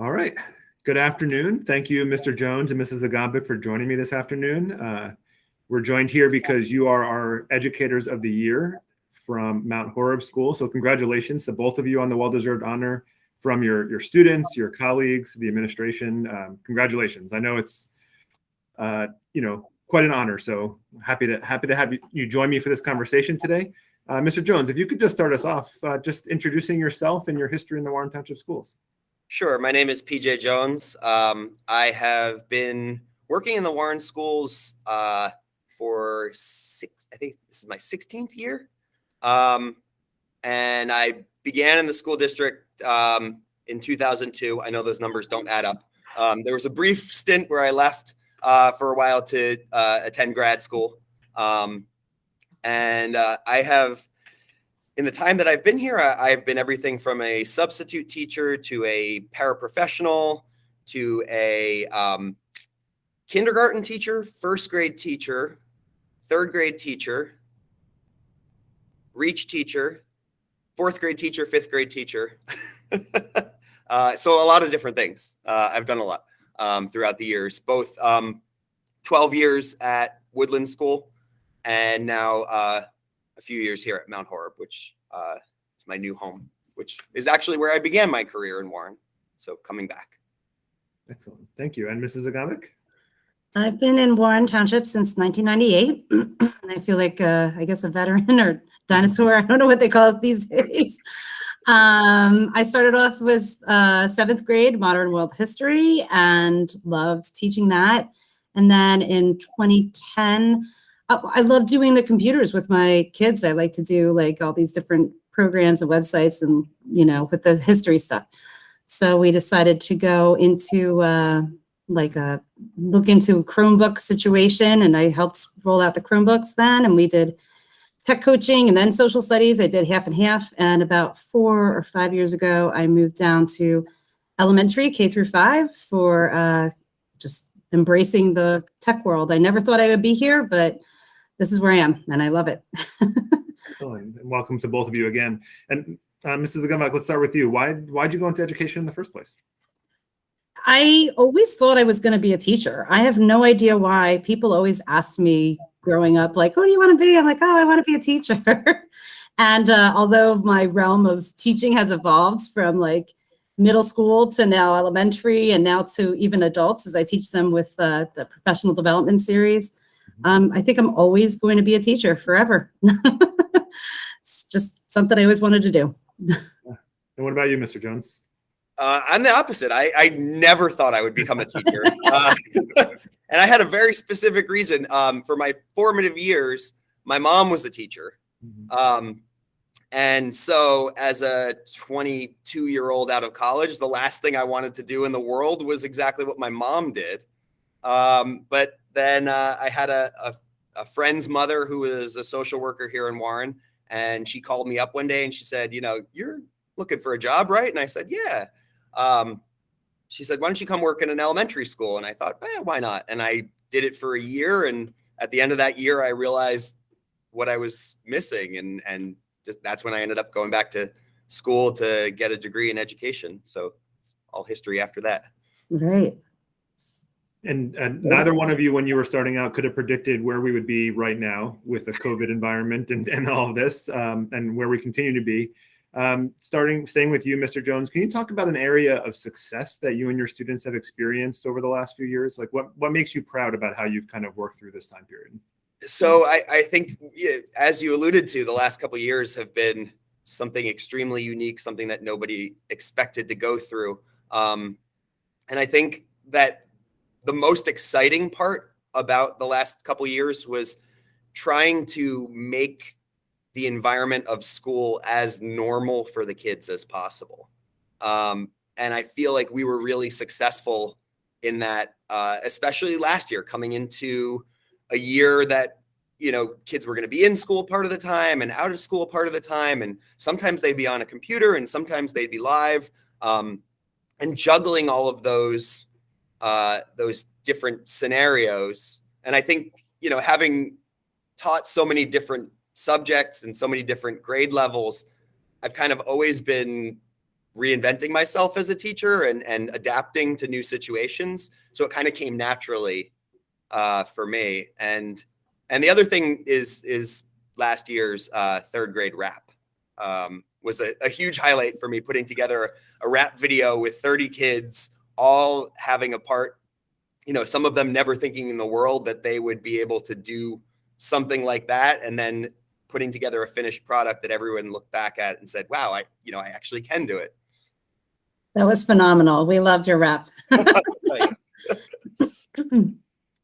All right. Good afternoon. Thank you, Mr. Jones and Mrs. Agambik, for joining me this afternoon. We're joined here because you are our Educators of the Year from Mount Horeb School. So congratulations to both of you on the well-deserved honor from your students, your colleagues, the administration. Congratulations. I know it's quite an honor. So happy to have you join me for this conversation today. Mr. Jones, if you could just start us off, just introducing yourself and your history in the Warren Township Schools. Sure. My name is PJ Jones. I have been working in the Warren schools for I think this is my 16th year. And I began in the school district in 2002. I know those numbers don't add up. There was a brief stint where I left for a while to attend grad school. And I have, in the time that I've been here, I've been everything from a substitute teacher to a paraprofessional to a kindergarten teacher, first grade teacher, third grade teacher, reach teacher, fourth grade teacher, fifth grade teacher. So a lot of different things. I've done a lot throughout the years, both 12 years at Woodland School and now a few years here at Mount Horeb, which is my new home, which is actually where I began my career in Warren. So coming back. Excellent. Thank you. And Mrs. Agambik? I've been in Warren Township since 1998. And I feel like, I guess, a veteran or dinosaur. I don't know what they call it these days. I started off with 7th grade modern world history and loved teaching that. And then in 2010, I love doing the computers with my kids. I like to do like all these different programs and websites and, with the history stuff. So we decided to go into look into Chromebook situation, and I helped roll out the Chromebooks then. And we did tech coaching and then social studies. I did half and half. And about 4 or 5 years ago, I moved down to elementary K through 5 for just embracing the tech world. I never thought I would be here, but this is where I am, and I love it. Excellent. And welcome to both of you again. And Mrs. Agambik, let's start with you. Why'd you go into education in the first place? I always thought I was going to be a teacher. I have no idea why. People always asked me growing up, like, "What do you want to be?" I'm like, "Oh, I want to be a teacher." And although my realm of teaching has evolved from like middle school to now elementary and now to even adults, as I teach them with the professional development series, I think I'm always going to be a teacher forever. It's just something I always wanted to do. And what about you, Mr. Jones? I'm the opposite. I never thought I would become a teacher. And I had a very specific reason. For my formative years, my mom was a teacher. And so as a 22-year-old out of college, the last thing I wanted to do in the world was exactly what my mom did. But then I had a friend's mother who was a social worker here in Warren, and she called me up one day and she said, "You're looking for a job, right?" And I said, "Yeah." She said, "Why don't you come work in an elementary school?" And I thought, why not? And I did it for a year. And at the end of that year, I realized what I was missing. And that's when I ended up going back to school to get a degree in education. So it's all history after that. Right. And neither one of you, when you were starting out, could have predicted where we would be right now with the COVID environment and all of this, and where we continue to be. Staying with you, Mr. Jones, can you talk about an area of success that you and your students have experienced over the last few years? Like what makes you proud about how you've kind of worked through this time period? So I think, as you alluded to, the last couple of years have been something extremely unique, something that nobody expected to go through. And I think that the most exciting part about the last couple of years was trying to make the environment of school as normal for the kids as possible. And I feel like we were really successful in that, especially last year, coming into a year that, kids were going to be in school part of the time and out of school part of the time. And sometimes they'd be on a computer and sometimes they'd be live, and juggling all of those different scenarios. And I think, having taught so many different subjects and so many different grade levels, I've kind of always been reinventing myself as a teacher and adapting to new situations. So it kind of came naturally for me. And the other thing is last year's third grade rap was a huge highlight for me, putting together a rap video with 30 kids all having a part, some of them never thinking in the world that they would be able to do something like that. And then putting together a finished product that everyone looked back at and said, wow, I actually can do it. That was phenomenal. We loved your rap. Thanks.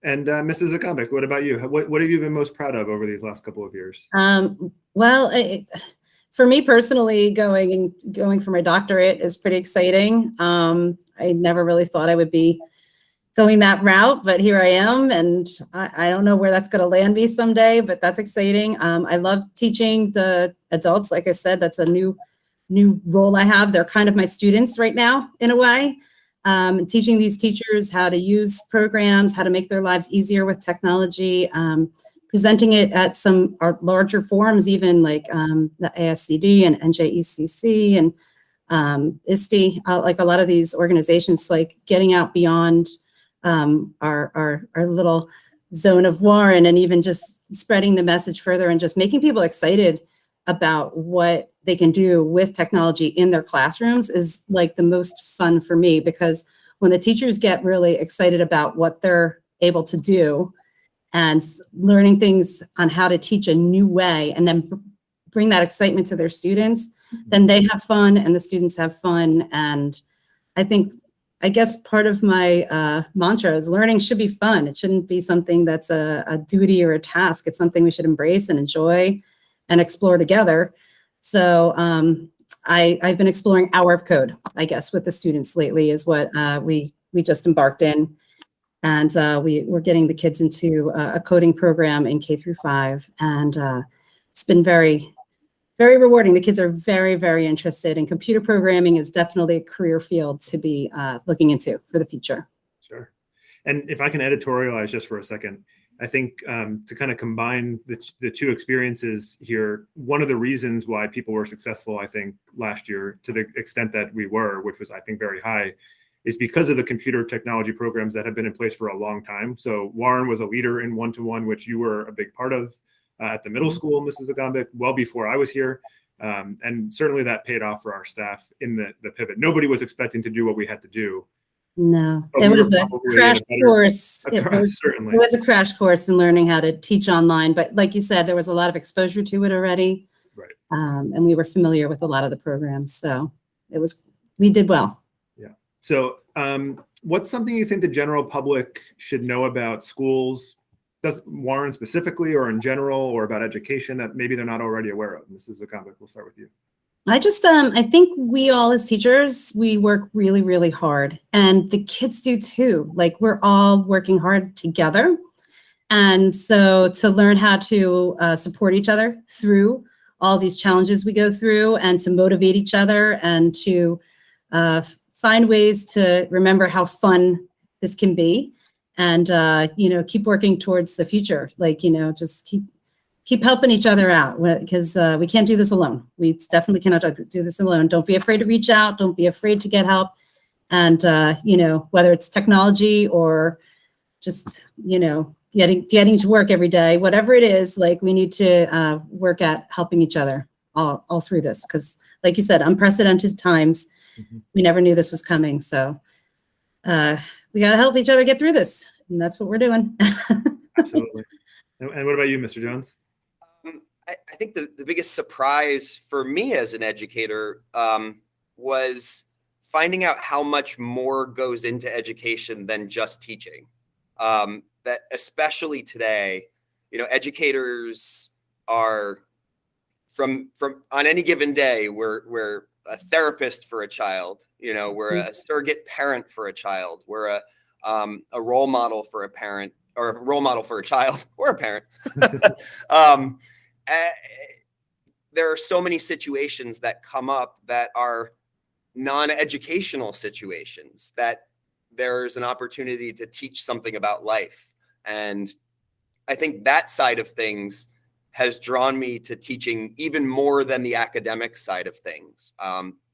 And Mrs. Akambek, what about you? What have you been most proud of over these last couple of years? Well, for me personally, going for my doctorate is pretty exciting. I never really thought I would be going that route, but here I am, and I don't know where that's going to land me someday, but that's exciting. I love teaching the adults. Like I said, that's a new role I have. They're kind of my students right now, in a way. Teaching these teachers how to use programs, how to make their lives easier with technology, presenting it at some larger forums, even like the ASCD and NJECC and ISTE, like a lot of these organizations, like getting out beyond our little zone of Warren, and even just spreading the message further and just making people excited about what they can do with technology in their classrooms is like the most fun for me, because when the teachers get really excited about what they're able to do and learning things on how to teach a new way and then bring that excitement to their students, then they have fun and the students have fun. And I guess part of my mantra is learning should be fun. It shouldn't be something that's a duty or a task. It's something we should embrace and enjoy and explore together. So I've been exploring Hour of Code, I guess, with the students lately is what we just embarked in. And we're getting the kids into a coding program in K-5. And it's been very, very rewarding. The kids are very, very interested, and computer programming is definitely a career field to be looking into for the future. Sure. And if I can editorialize just for a second, I think to kind of combine the two experiences here, one of the reasons why people were successful, I think, last year, to the extent that we were, which was, I think, very high, is because of the computer technology programs that have been in place for a long time. So Warren was a leader in one-to-one, which you were a big part of at the middle school, Mrs. Agambik, well before I was here. And certainly that paid off for our staff in the pivot. Nobody was expecting to do what we had to do. No, it was a crash course. It was a crash course in learning how to teach online. But like you said, there was a lot of exposure to it already. Right. And we were familiar with a lot of the programs. So we did well. Yeah. So what's something you think the general public should know about schools, does Warren specifically, or in general, or about education that maybe they're not already aware of? Mrs. Akambik, we'll start with you. I think we all as teachers, we work really, really hard, and the kids do too. Like, we're all working hard together. And so to learn how to support each other through all these challenges we go through, and to motivate each other, and to find ways to remember how fun this can be, and keep working towards the future. Like, just keep helping each other out, because we can't do this alone. We definitely cannot do this alone. Don't be afraid to reach out. Don't be afraid to get help. And, whether it's technology or just, getting to work every day, whatever it is, like, we need to work at helping each other all through this. Because like you said, unprecedented times, we never knew this was coming. So we got to help each other get through this. And that's what we're doing. Absolutely. And what about you, Mr. Jones? I think the biggest surprise for me as an educator was finding out how much more goes into education than just teaching. That especially today, educators are from on any given day, we're a therapist for a child, we're a surrogate parent for a child, we're a role model for a parent, or a role model for a child or a parent. There are so many situations that come up that are non-educational situations that there's an opportunity to teach something about life. And I think that side of things has drawn me to teaching even more than the academic side of things.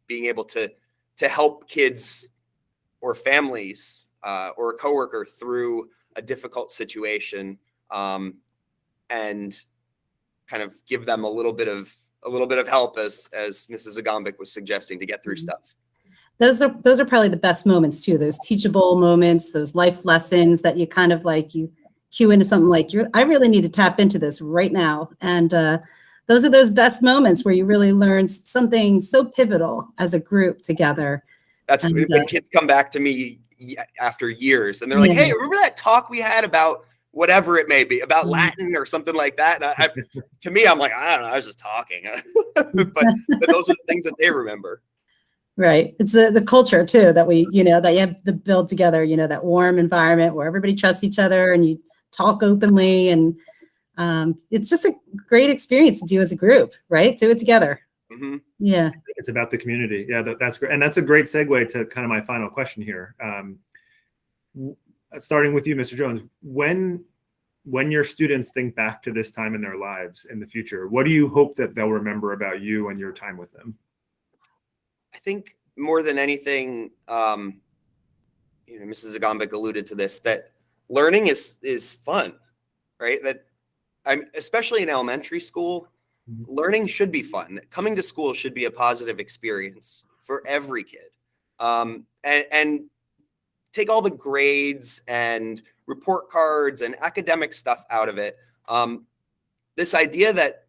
Being able to to help kids or families or a coworker through a difficult situation, and kind of give them a little bit of help, as Mrs. Agombic was suggesting, to get through stuff. Those are probably the best moments too. Those teachable moments, those life lessons that you kind of like, you cue into something like, I really need to tap into this right now. And those are those best moments where you really learn something so pivotal as a group together. That's and, when kids come back to me after years and they're like, hey, remember that talk we had about whatever it may be, about Latin or something like that? And to me, I'm like, I don't know, I was just talking. but those are the things that they remember. Right. It's the culture too, that we, that you have to build together, that warm environment where everybody trusts each other and you talk openly. And it's just a great experience to do as a group, right? Do it together. Mm-hmm. Yeah. It's about the community. Yeah, that's great. And that's a great segue to kind of my final question here. Starting with you, Mr. Jones, when your students think back to this time in their lives in the future, what do you hope that they'll remember about you and your time with them? I think more than anything, Mrs. Agombic alluded to this, that learning is fun, right? That especially in elementary school, learning should be fun. Coming to school should be a positive experience for every kid. And take all the grades and report cards and academic stuff out of it. This idea that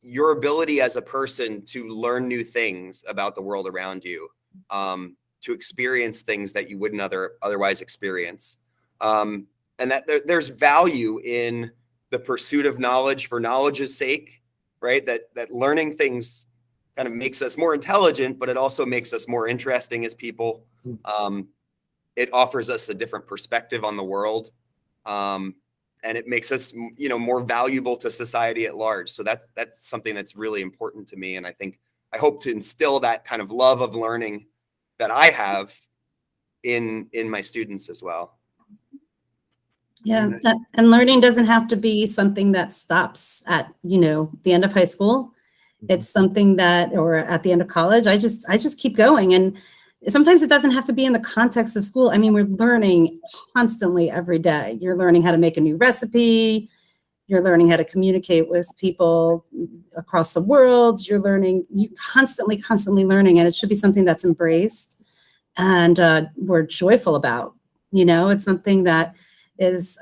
your ability as a person to learn new things about the world around you, to experience things that you wouldn't otherwise experience, and that there's value in the pursuit of knowledge for knowledge's sake, right? That learning things kind of makes us more intelligent, but it also makes us more interesting as people. It offers us a different perspective on the world. And it makes us, more valuable to society at large. So that's something that's really important to me. And I hope to instill that kind of love of learning that I have in my students as well. Yeah, and learning doesn't have to be something that stops at, the end of high school. It's something that, or at the end of college, I just keep going. And sometimes it doesn't have to be in the context of school. I mean, we're learning constantly every day. You're learning how to make a new recipe. You're learning how to communicate with people across the world. You constantly learning, and it should be something that's embraced and we're joyful about. It's something that is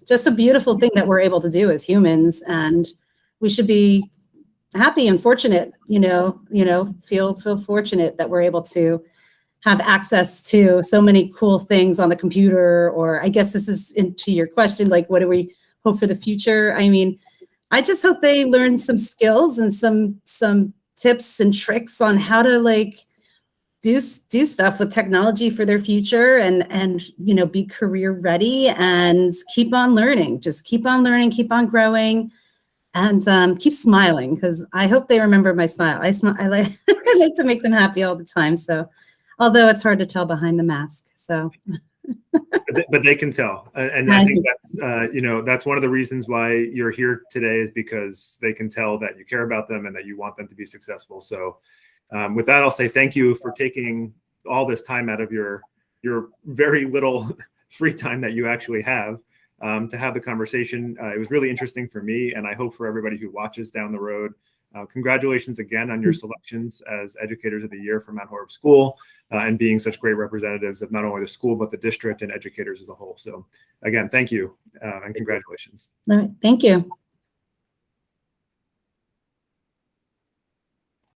just a beautiful thing that we're able to do as humans, and we should be happy and fortunate, feel fortunate that we're able to have access to so many cool things on the computer. Or I guess this is into your question, like, what do we hope for the future? I mean, I just hope they learn some skills and some tips and tricks on how to do stuff with technology for their future, and be career ready and keep on learning. Just keep on learning, keep on growing. And keep smiling, because I hope they remember my smile. I like I like to make them happy all the time. So, although it's hard to tell behind the mask. So, but they can tell, and I think that's that's one of the reasons why you're here today, is because they can tell that you care about them and that you want them to be successful. So, with that, I'll say thank you for taking all this time out of your very little free time that you actually have. To have the conversation. It was really interesting for me, and I hope for everybody who watches down the road. Congratulations again on your selections as Educators of the Year for Mount Horeb School, and being such great representatives of not only the school, but the district and educators as a whole. So again, thank you, and congratulations. All right, thank you.